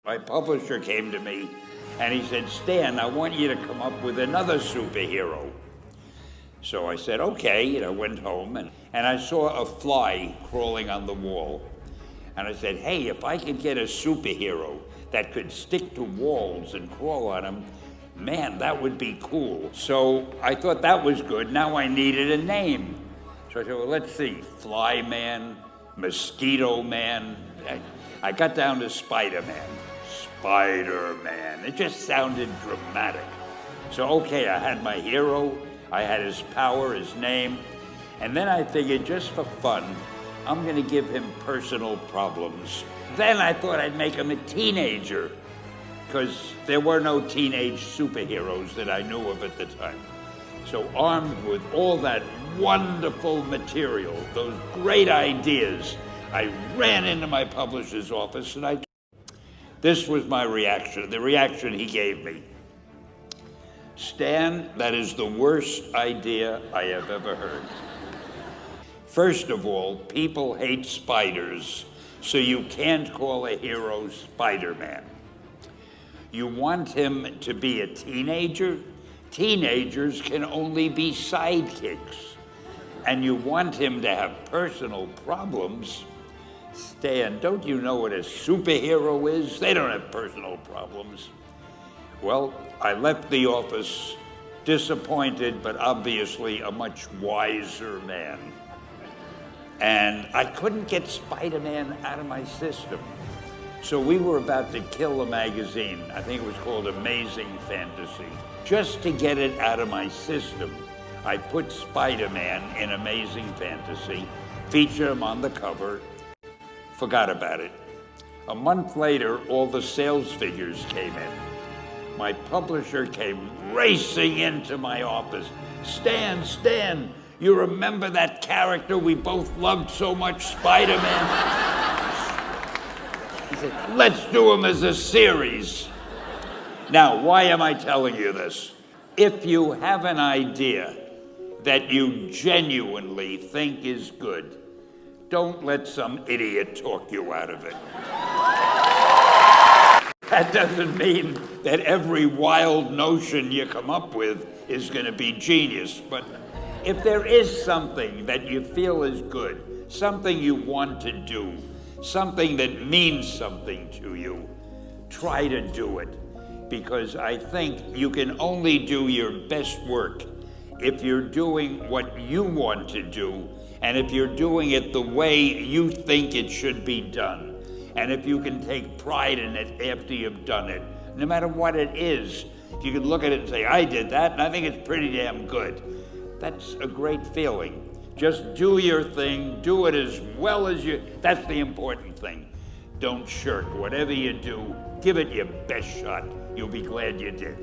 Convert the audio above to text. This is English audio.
My publisher came to me and he said, "Stan, I want you to come up with another superhero." So I said, okay, and I went home and I saw a fly crawling on the wall. And I said, hey, if I could get a superhero that could stick to walls and crawl on them, man, that would be cool. So I thought that was good. Now I needed a name. So I said, well, let's see, Fly Man, Mosquito Man. I got down to Spider-Man. Spider-Man. It just sounded dramatic. So, okay, I had my hero, I had his power, his name, and then I figured just for fun, I'm gonna give him personal problems. Then I thought I'd make him a teenager, because there were no teenage superheroes that I knew of at the time. So armed with all that wonderful material, those great ideas, I ran into my publisher's office and this was my reaction, the reaction he gave me. Stan, that is the worst idea I have ever heard. First of all, people hate spiders, so you can't call a hero Spider-Man. You want him to be a teenager? Teenagers can only be sidekicks. And you want him to have personal problems? Stan, don't you know what a superhero is? They don't have personal problems. Well, I left the office disappointed, but obviously a much wiser man. And I couldn't get Spider-Man out of my system. So we were about to kill a magazine. I think it was called Amazing Fantasy. Just to get it out of my system, I put Spider-Man in Amazing Fantasy, featured him on the cover, forgot about it. A month later, all the sales figures came in. My publisher came racing into my office. Stan, you remember that character we both loved so much, Spider-Man? He said, let's do him as a series. Now, why am I telling you this? If you have an idea that you genuinely think is good, don't let some idiot talk you out of it. That doesn't mean that every wild notion you come up with is going to be genius, but if there is something that you feel is good, something you want to do, something that means something to you, try to do it. Because I think you can only do your best work if you're doing what you want to do, and if you're doing it the way you think it should be done. And if you can take pride in it after you've done it, no matter what it is, if you can look at it and say, I did that, and I think it's pretty damn good. That's a great feeling. Just do your thing, do it as well as that's the important thing. Don't shirk. Whatever you do, give it your best shot. You'll be glad you did.